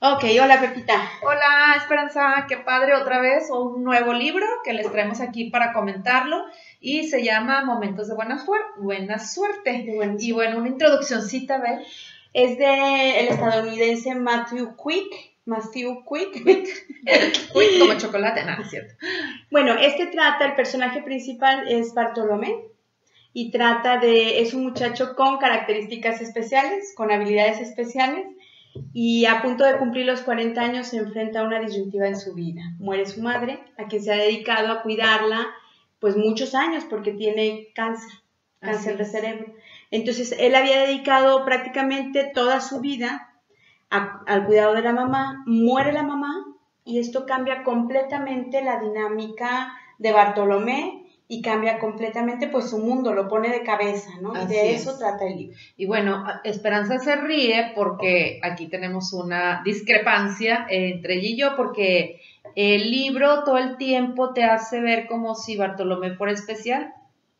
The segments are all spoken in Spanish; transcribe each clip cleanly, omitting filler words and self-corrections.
Ok, hola Pepita. Hola Esperanza, qué padre otra vez, un nuevo libro que les traemos aquí para comentarlo y se llama Momentos de Buena Suerte. Y bueno, una introduccióncita, a ver. Es de el estadounidense Matthew Quick. Quick como chocolate, nada, es cierto. Bueno, el personaje principal es Bartolomé y es un muchacho con características especiales, con habilidades especiales, y a punto de cumplir los 40 años se enfrenta a una disyuntiva en su vida. Muere su madre, a quien se ha dedicado a cuidarla pues muchos años porque tiene cáncer de cerebro. Entonces él había dedicado prácticamente toda su vida al cuidado de la mamá. Muere la mamá y esto cambia completamente la dinámica de Bartolomé y cambia completamente pues su mundo, lo pone de cabeza, ¿no? Y de eso trata el libro. Y bueno, Esperanza se ríe porque aquí tenemos una discrepancia entre ella y yo, porque el libro todo el tiempo te hace ver como si Bartolomé fuera especial,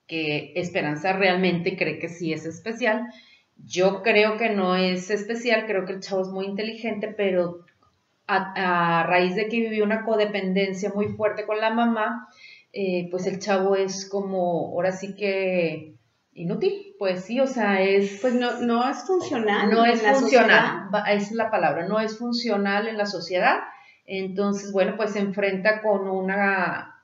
que Esperanza realmente cree que sí es especial. Yo creo que no es especial, creo que el chavo es muy inteligente, pero a raíz de que vivió una codependencia muy fuerte con la mamá, pues el chavo es como, ahora sí que inútil, pues sí, o sea, pues no es funcional. No es funcional, esa es la palabra, no es funcional en la sociedad. Entonces, bueno, pues se enfrenta con una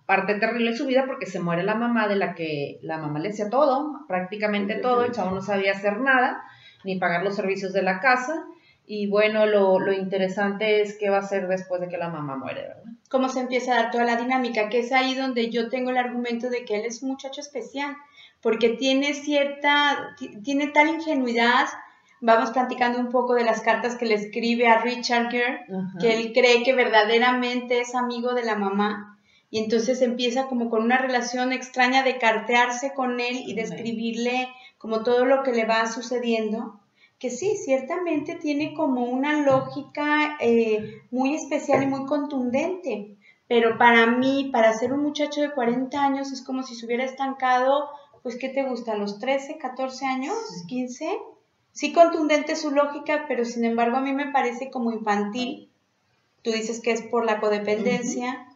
parte terrible de su vida porque se muere la mamá, de la que la mamá le hacía todo, prácticamente todo. El chavo no sabía hacer nada, ni pagar los servicios de la casa. Y bueno, lo interesante es qué va a hacer después de que la mamá muere, ¿verdad? Cómo se empieza a dar toda la dinámica, que es ahí donde yo tengo el argumento de que él es un muchacho especial, porque tiene tal ingenuidad. Vamos platicando un poco de las cartas que le escribe a Richard Gere, que él cree que verdaderamente es amigo de la mamá, y entonces empieza como con una relación extraña de cartearse con él y de escribirle como todo lo que le va sucediendo, que sí, ciertamente tiene como una lógica muy especial y muy contundente, pero para mí, para ser un muchacho de 40 años, es como si se hubiera estancado, pues, ¿qué te gusta? ¿Los 13, 14 años? ¿15? Sí, contundente su lógica, pero sin embargo a mí me parece como infantil. Tú dices que es por la codependencia.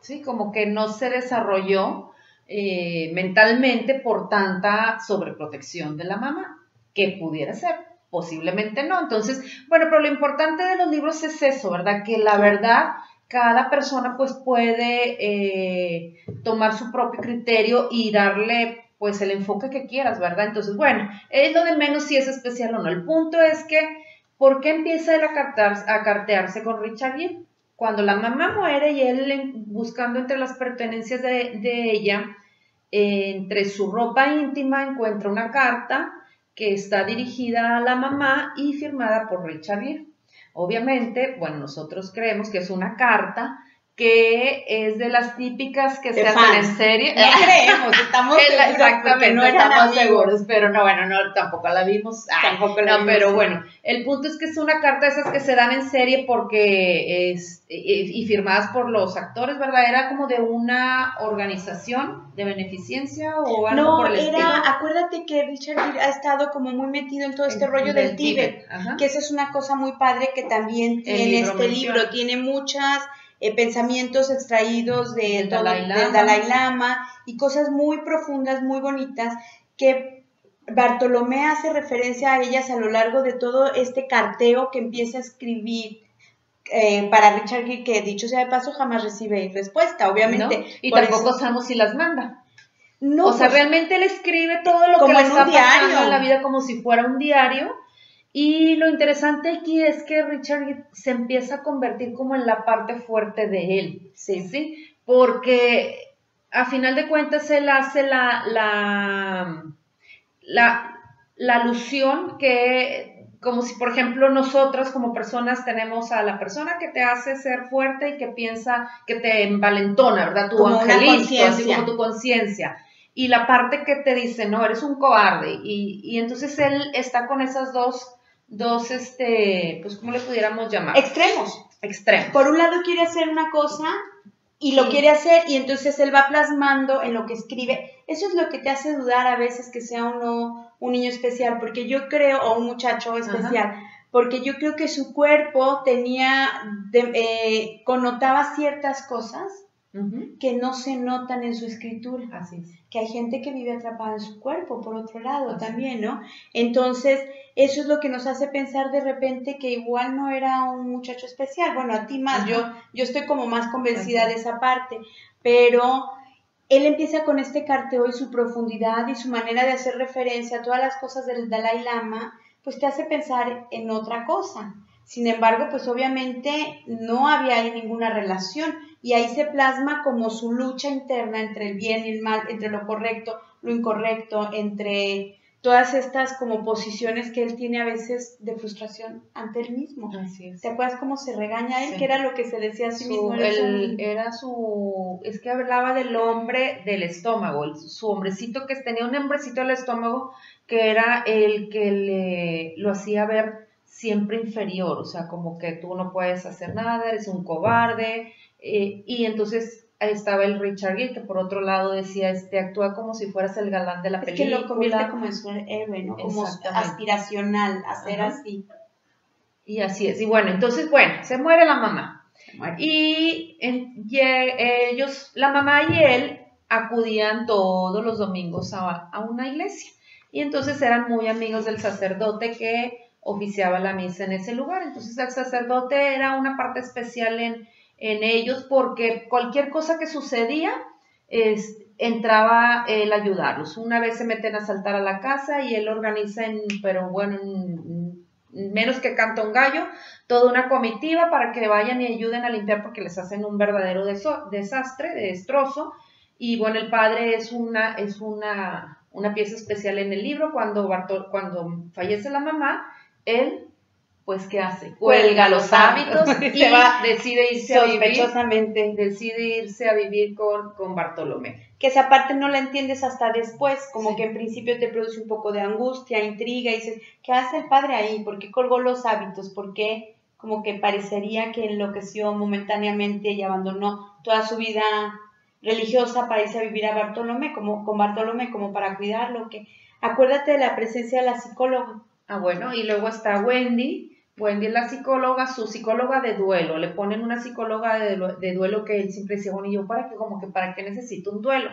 Sí, como que no se desarrolló mentalmente por tanta sobreprotección de la mamá, que pudiera ser, posiblemente no. Entonces, bueno, pero lo importante de los libros es eso, ¿verdad? Que la verdad, cada persona pues puede tomar su propio criterio y darle pues el enfoque que quieras, ¿verdad? Entonces, bueno, es lo de menos si es especial o no. El punto es que, ¿por qué empieza él a cartearse con Richard Gere? Cuando la mamá muere y él buscando entre las pertenencias de ella, entre su ropa íntima encuentra una carta que está dirigida a la mamá y firmada por Richard Gere. Obviamente, bueno, nosotros creemos que es una carta que es de las típicas que se hacen en serie. No creemos, estamos seguros. Exactamente, no estamos seguros, pero no, bueno, no, tampoco la vimos. Tampoco la vimos. Pero bueno, el punto es que es una carta de esas que se dan en serie porque y firmadas por los actores, ¿verdad? Era como de una organización de beneficencia o algo por el estilo. Acuérdate que Richard Gere ha estado como muy metido en todo este rollo del Tíbet, que esa es una cosa muy padre que también tiene este libro, tiene muchas pensamientos extraídos del Dalai Lama y cosas muy profundas, muy bonitas, que Bartolomé hace referencia a ellas a lo largo de todo este carteo que empieza a escribir para Richard Gere, que dicho sea de paso jamás recibe respuesta, obviamente. ¿No? Y tampoco sabemos si las manda. No, o sea, pues, realmente él escribe todo lo que le está pasando en la vida como si fuera un diario. Y lo interesante aquí es que Richard se empieza a convertir como en la parte fuerte de él, ¿sí? Porque a final de cuentas él hace la alusión que, como si por ejemplo nosotras como personas tenemos a la persona que te hace ser fuerte y que piensa que te envalentona, ¿verdad? Tu angelito, así como tu conciencia. Y la parte que te dice, no, eres un cobarde. Y entonces él está con esas dos, pues, ¿cómo le pudiéramos llamar? Extremos. Por un lado quiere hacer una cosa y lo quiere hacer y entonces él va plasmando en lo que escribe. Eso es lo que te hace dudar a veces que sea o no un niño especial, porque yo creo, o un muchacho especial, porque yo creo que su cuerpo connotaba ciertas cosas que no se notan en su escritura. Así es. Que hay gente que vive atrapada en su cuerpo, por otro lado, también, ¿no? Entonces, eso es lo que nos hace pensar de repente que igual no era un muchacho especial. Bueno, a ti más, yo estoy como más convencida de esa parte, pero él empieza con este carteo y su profundidad y su manera de hacer referencia a todas las cosas del Dalai Lama, pues te hace pensar en otra cosa. Sin embargo, pues obviamente no había ahí ninguna relación y ahí se plasma como su lucha interna entre el bien y el mal, entre lo correcto, lo incorrecto, entre todas estas como posiciones que él tiene a veces de frustración ante él mismo. Así es. ¿Te acuerdas cómo se regaña a él? Que era lo que se decía a sí mismo. Es que hablaba del hombre del estómago, su hombrecito, que tenía un hombrecito del estómago que era el que lo hacía ver siempre inferior, o sea, como que tú no puedes hacer nada, eres un cobarde, y entonces ahí estaba el Richard Gere, que por otro lado decía, actúa como si fueras el galán de la película. Es que lo convierte como en su héroe, ¿no? Como aspiracional, hacer así. Y así es, y bueno, entonces, se muere la mamá. Y la mamá y él acudían todos los domingos a una iglesia. Y entonces eran muy amigos del sacerdote que oficiaba la misa en ese lugar. Entonces el sacerdote era una parte especial en ellos, porque cualquier cosa que sucedía, entraba él a ayudarlos. Una vez se meten a saltar a la casa y él organiza menos que canta un gallo, toda una comitiva para que vayan y ayuden a limpiar porque les hacen un verdadero desastre, destrozo. Y bueno, el padre es una pieza especial en el libro. Cuando fallece la mamá, él, pues, ¿qué hace? Cuelga los hábitos y decide irse a vivir con Bartolomé. Que esa parte no la entiendes hasta después, como que en principio te produce un poco de angustia, intriga, y dices, ¿qué hace el padre ahí? ¿Por qué colgó los hábitos? ¿Por qué como que parecería que enloqueció momentáneamente y abandonó toda su vida religiosa para irse a vivir con Bartolomé, como para cuidarlo? Acuérdate de la presencia de la psicóloga. Bueno, y luego está Wendy. Wendy es la psicóloga, su psicóloga de duelo. Le ponen una psicóloga de duelo que él siempre decía, bueno, ¿y yo para qué necesito un duelo?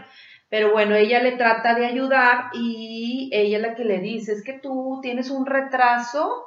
Pero bueno, ella le trata de ayudar y ella es la que le dice, es que tú tienes un retraso,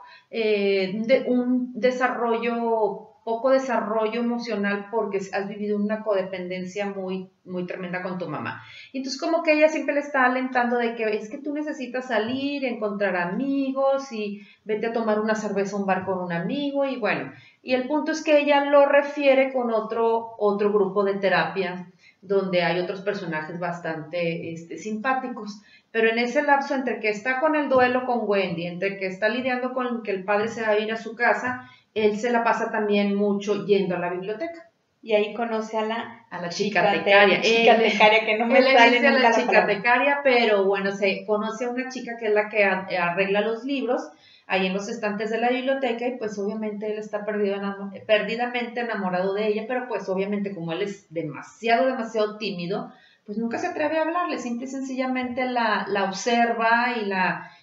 poco desarrollo emocional porque has vivido una codependencia muy, muy tremenda con tu mamá. Y entonces como que ella siempre le está alentando de que es que tú necesitas salir, encontrar amigos y vete a tomar una cerveza a un bar con un amigo y bueno. Y el punto es que ella lo refiere con otro grupo de terapia donde hay otros personajes bastante simpáticos. Pero en ese lapso entre que está con el duelo con Wendy, entre que está lidiando con que el padre se va a ir a su casa, él se la pasa también mucho yendo a la biblioteca. Y ahí conoce a la chica tecaria. Que no me sale nunca la chica tecaria, pero bueno, se conoce a una chica que es la que arregla los libros ahí en los estantes de la biblioteca y pues obviamente él está perdidamente enamorado de ella, pero pues obviamente como él es demasiado tímido, pues nunca se atreve a hablarle, simple y sencillamente la observa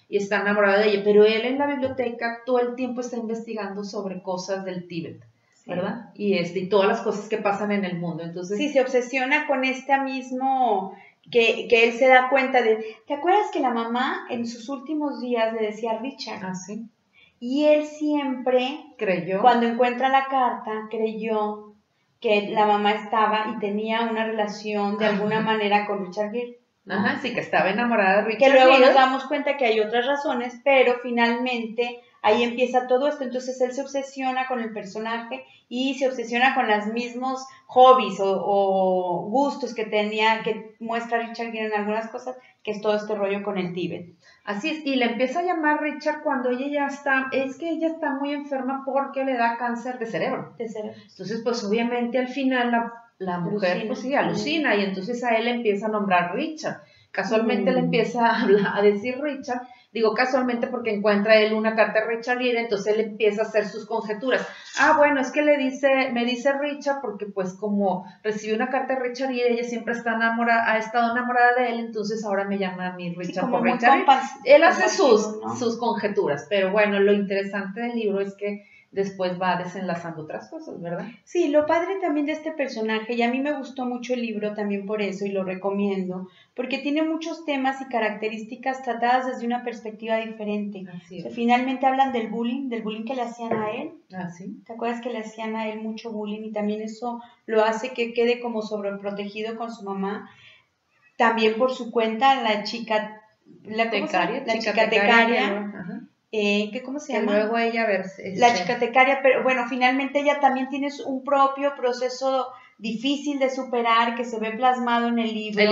y está enamorado de ella, pero él en la biblioteca todo el tiempo está investigando sobre cosas del Tíbet, ¿verdad? Y todas las cosas que pasan en el mundo, entonces... Sí, se obsesiona con mismo... Que él se da cuenta de... ¿Te acuerdas que la mamá en sus últimos días le decía a Richard? Ah, sí. Y él siempre... Creyó. Cuando encuentra la carta, creyó que la mamá estaba y tenía una relación de alguna manera con Richard Gere. Ajá, sí, que estaba enamorada de Richard Gere. Que luego nos damos cuenta que hay otras razones, pero finalmente ahí empieza todo esto. Entonces él se obsesiona con el personaje y se obsesiona con los mismos hobbies o gustos que muestra Richard Gere en algunas cosas, que es todo este rollo con el Tíbet. Así es, y le empieza a llamar Richard cuando ella está muy enferma porque le da cáncer de cerebro. Entonces, pues obviamente al final la mujer pues sí alucina y entonces a él le empieza a nombrar Richard. Casualmente le empieza a decir Richard, Digo casualmente porque encuentra él una carta de Richard Gere, entonces él empieza a hacer sus conjeturas. Bueno, es que me dice Richard porque pues como recibió una carta de Richard Gere, ella siempre ha estado enamorada de él, entonces ahora me llama a mí Richard por Richard Gere. Él hace sus conjeturas, pero bueno, lo interesante del libro es que después va desenlazando otras cosas, ¿verdad? Sí, lo padre también de este personaje, y a mí me gustó mucho el libro también por eso, y lo recomiendo, porque tiene muchos temas y características tratadas desde una perspectiva diferente. Así es. O sea, finalmente hablan del bullying que le hacían a él. ¿Sí? ¿Te acuerdas que le hacían a él mucho bullying? Y también eso lo hace que quede como sobreprotegido con su mamá. También por su cuenta, la chica tecaria. ¿Cómo se llama? Luego ella la chica tecaria, pero bueno, finalmente ella también tiene un propio proceso difícil de superar que se ve plasmado en el libro.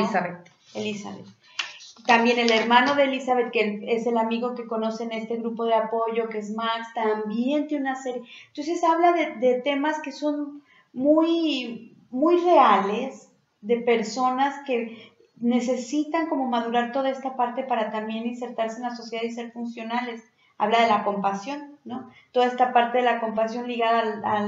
Elizabeth. También el hermano de Elizabeth, que es el amigo que conoce en este grupo de apoyo, que es Max, también tiene una serie. Entonces habla de temas que son muy, muy reales, de personas que necesitan como madurar toda esta parte para también insertarse en la sociedad y ser funcionales. Habla de la compasión, ¿no? Toda esta parte de la compasión ligada a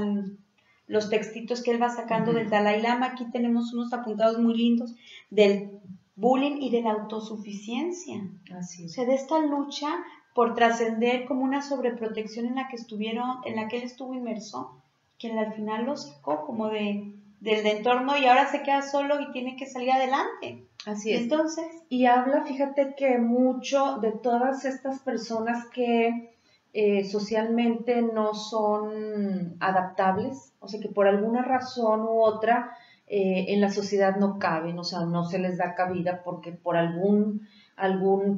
los textitos que él va sacando del Dalai Lama. Aquí tenemos unos apuntados muy lindos del bullying y de la autosuficiencia. Así es. O sea, de esta lucha por trascender como una sobreprotección en la que él estuvo inmerso, que al final lo sacó como del entorno y ahora se queda solo y tiene que salir adelante. Así es. Entonces, y habla, fíjate que mucho de todas estas personas que socialmente no son adaptables, o sea que por alguna razón u otra en la sociedad no caben, o sea, no se les da cabida porque por algún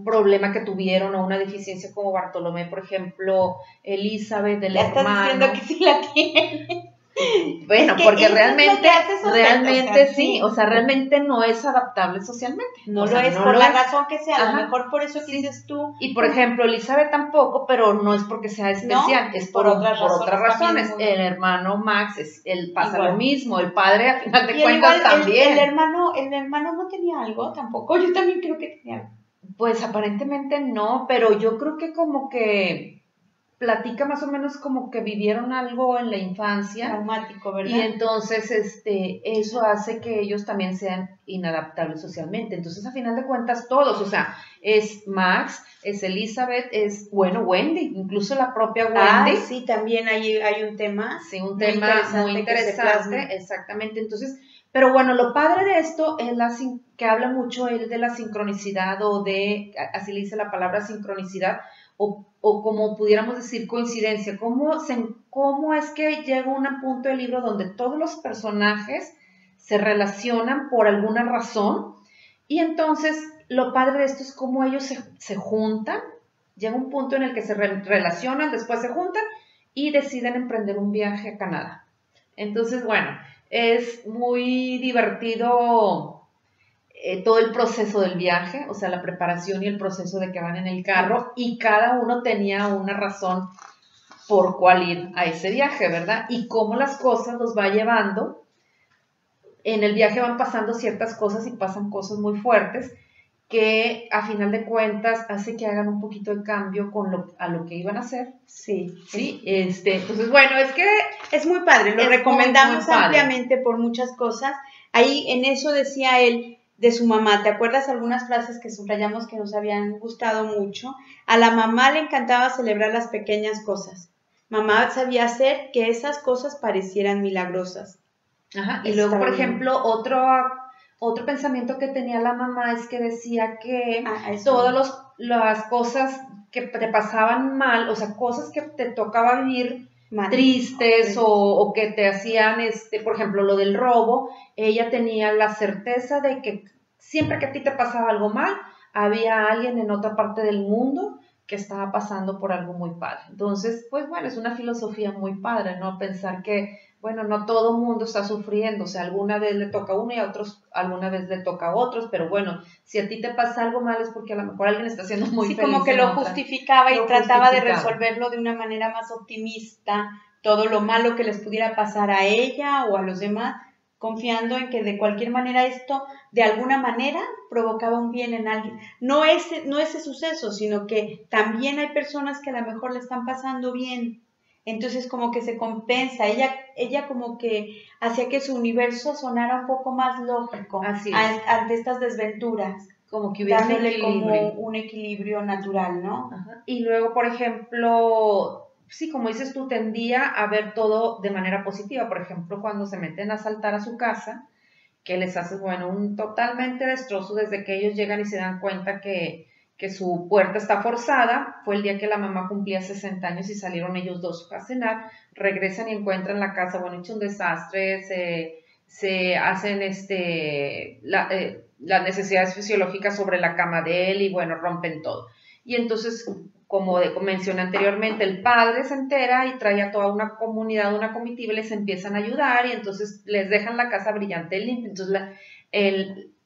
problema que tuvieron o una deficiencia como Bartolomé, por ejemplo, Elizabeth, del hermano. Ya estás diciendo que sí la tiene. Bueno, porque realmente sí, o sea, realmente no es adaptable socialmente. No lo es, por la razón que sea, a lo mejor por eso dices tú. Y por ejemplo, Elizabeth tampoco, pero no es porque sea especial, es por otras razones. El hermano Max, él pasa lo mismo, el padre a final de cuentas también. El hermano no tenía algo tampoco, yo también creo que tenía algo. Pues aparentemente no, pero yo creo que como que platica más o menos como que vivieron algo en la infancia. Traumático, ¿verdad? Y entonces eso hace que ellos también sean inadaptables socialmente. Entonces, a final de cuentas, todos, o sea, es Max, es Elizabeth, es, Wendy, incluso la propia Wendy. Sí, también hay un tema. Sí, un tema muy interesante, exactamente. Entonces, pero bueno, lo padre de esto es que habla mucho él de la sincronicidad así le dice la palabra sincronicidad, o como pudiéramos decir coincidencia, cómo es que llega un punto del libro donde todos los personajes se relacionan por alguna razón y entonces lo padre de esto es cómo ellos se juntan, llega un punto en el que se relacionan, después se juntan y deciden emprender un viaje a Canadá. Entonces, bueno, es muy divertido todo el proceso del viaje, o sea, la preparación y el proceso de que van en el carro y cada uno tenía una razón por cuál ir a ese viaje, ¿verdad? Y cómo las cosas los va llevando. En el viaje van pasando ciertas cosas y pasan cosas muy fuertes que a final de cuentas hace que hagan un poquito de cambio a lo que iban a hacer. Sí. Entonces, bueno, es que es muy padre, lo recomendamos muy ampliamente por muchas cosas. Ahí en eso decía él de su mamá, ¿te acuerdas algunas frases que subrayamos que nos habían gustado mucho? A la mamá le encantaba celebrar las pequeñas cosas. Mamá sabía hacer que esas cosas parecieran milagrosas. Ajá, y luego, por ejemplo, otro pensamiento que tenía la mamá es que decía que todas las cosas que te pasaban mal, o sea, cosas que te tocaba vivir tristes o que te hacían, por ejemplo, lo del robo, ella tenía la certeza de que siempre que a ti te pasaba algo mal, había alguien en otra parte del mundo que estaba pasando por algo muy padre. Entonces, pues bueno, es una filosofía muy padre, ¿no? Pensar que, bueno, no todo el mundo está sufriendo, o sea, alguna vez le toca a uno y a otros, alguna vez le toca a otros, pero bueno, si a ti te pasa algo mal es porque a lo mejor alguien está siendo muy feliz. Sí, como que lo justificaba y trataba de resolverlo de una manera más optimista, todo lo malo que les pudiera pasar a ella o a los demás, confiando en que de cualquier manera esto, de alguna manera, provocaba un bien en alguien. No ese suceso, sino que también hay personas que a lo mejor le están pasando bien. Entonces como que se compensa, ella como que hacía que su universo sonara un poco más lógico ante estas desventuras, como que hubiera dándole como un equilibrio natural, ¿no? Ajá. Y luego, por ejemplo, sí, como dices tú, tendía a ver todo de manera positiva. Por ejemplo, cuando se meten a asaltar a su casa, que les hace, bueno, un totalmente destrozo desde que ellos llegan y se dan cuenta que su puerta está forzada. Fue el día que la mamá cumplía 60 años y salieron ellos dos a cenar, regresan y encuentran la casa, bueno, hecho un desastre, se hacen las necesidades fisiológicas sobre la cama de él y bueno, rompen todo. Y entonces, como mencioné anteriormente, el padre se entera y trae a toda una comunidad, una comitiva y les empiezan a ayudar y entonces les dejan la casa brillante y limpia. Entonces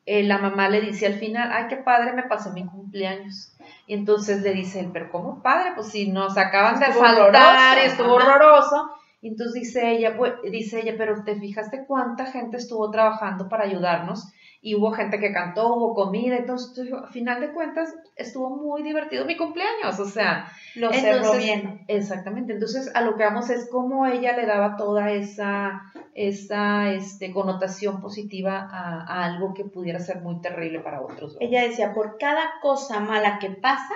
la mamá le dice al final, ay, qué padre, me pasó mi cumpleaños. Y entonces le dice él, pero ¿cómo padre? Pues si nos acaban de asaltar, estuvo horroroso. Y entonces dice ella, pero ¿te fijaste cuánta gente estuvo trabajando para ayudarnos? Y hubo gente que cantó, hubo comida, entonces a final de cuentas estuvo muy divertido mi cumpleaños, o sea, lo cerró bien. Exactamente, entonces a lo que vamos es cómo ella le daba toda esa connotación positiva a algo que pudiera ser muy terrible para otros, ¿verdad? Ella decía, por cada cosa mala que pasa,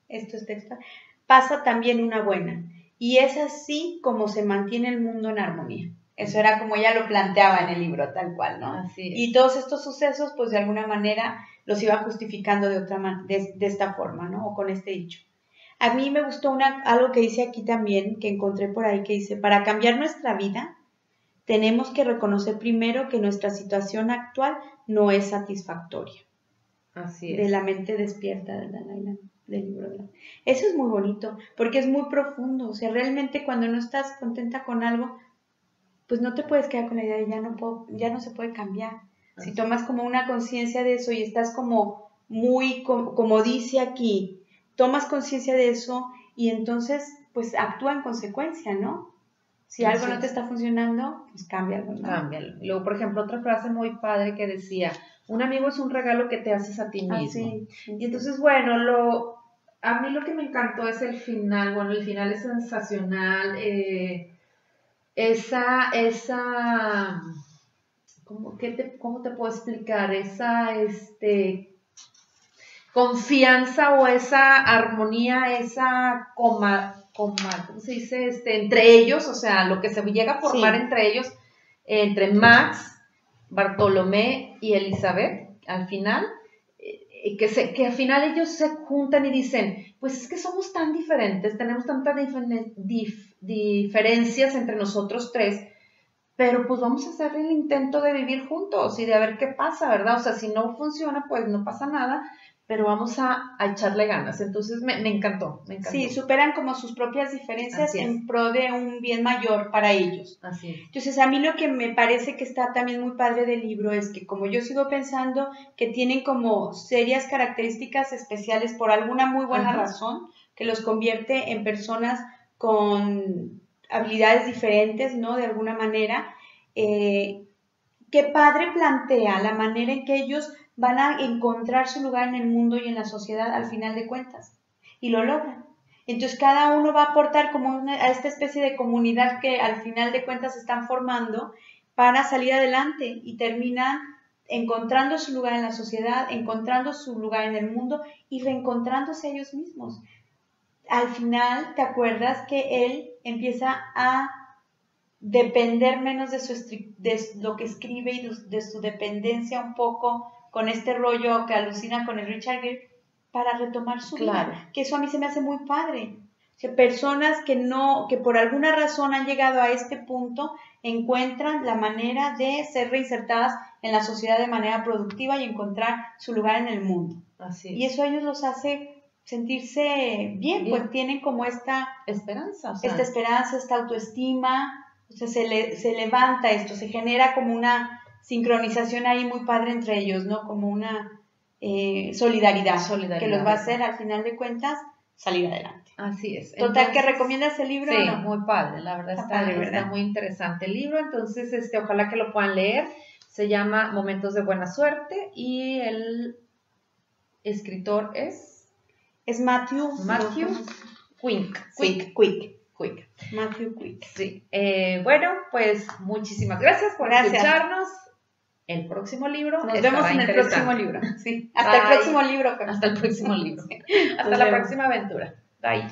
esto es textual, pasa también una buena, y es así como se mantiene el mundo en armonía. Eso era como ella lo planteaba en el libro, tal cual, ¿no? Así es. Y todos estos sucesos, pues de alguna manera los iba justificando de esta forma, ¿no? O con este dicho. A mí me gustó algo que dice aquí también, que encontré por ahí, que dice, para cambiar nuestra vida, tenemos que reconocer primero que nuestra situación actual no es satisfactoria. Así es. De la mente despierta del libro. Eso es muy bonito, porque es muy profundo. O sea, realmente cuando no estás contenta con algo, pues no te puedes quedar con la idea de ya no se puede cambiar. Si tomas como una conciencia de eso y estás como muy, como dice aquí, tomas conciencia de eso y entonces pues actúa en consecuencia, ¿no? Si algo no te está funcionando, pues cámbialo, ¿no? Cámbialo. Luego, por ejemplo, otra frase muy padre que decía, un amigo es un regalo que te haces a ti mismo. Y entonces, bueno, a mí lo que me encantó es el final. Bueno, el final es sensacional. ¿Cómo te puedo explicar? Esa confianza o esa armonía, esa ¿cómo se dice? Entre ellos, o sea, lo que se llega a formar entre ellos, entre Max, Bartolomé y Elizabeth, al final, que al final ellos se juntan y dicen, pues es que somos tan diferentes, tenemos tantas diferencias entre nosotros tres, pero pues vamos a hacer el intento de vivir juntos y de ver qué pasa, ¿verdad? O sea, si no funciona, pues no pasa nada, pero vamos a echarle ganas. Entonces me encantó. Sí, superan como sus propias diferencias en pro de un bien mayor para ellos. Así es. Entonces, a mí lo que me parece que está también muy padre del libro es que como yo sigo pensando que tienen como serias características especiales por alguna muy buena razón, que los convierte en personas con habilidades diferentes, ¿no? De alguna manera, qué padre plantea la manera en que ellos van a encontrar su lugar en el mundo y en la sociedad al final de cuentas, y lo logran. Entonces cada uno va a aportar como a esta especie de comunidad que al final de cuentas se están formando para salir adelante y terminan encontrando su lugar en la sociedad, encontrando su lugar en el mundo y reencontrándose ellos mismos. Al final, ¿te acuerdas que él empieza a depender menos de lo que escribe y de su dependencia un poco con este rollo que alucina con el Richard Gere para retomar su vida? Que eso a mí se me hace muy padre. O sea, personas que por alguna razón han llegado a este punto encuentran la manera de ser reinsertadas en la sociedad de manera productiva y encontrar su lugar en el mundo. Así es. Y eso a ellos los hace sentirse bien, pues tienen como esta esperanza, esta autoestima. O sea, se levanta esto, se genera como una sincronización ahí muy padre entre ellos, ¿no? Como una solidaridad que los va a hacer, al final de cuentas, salir adelante. Así es. Total, ¿que Entonces, recomiendas el libro sí, o no? muy padre, la verdad Está padre, ¿verdad? está muy interesante el libro, entonces ojalá que lo puedan leer. Se llama Momentos de Buena Suerte y el escritor es Es Matthew. Quick. Sí, Quick. Quick. Matthew Quick. Sí. Bueno, pues muchísimas gracias por escucharnos. El próximo libro. Nos vemos en el próximo libro. Sí. Hasta el próximo libro. Hasta el próximo libro. Sí. Hasta la próxima aventura. Bye.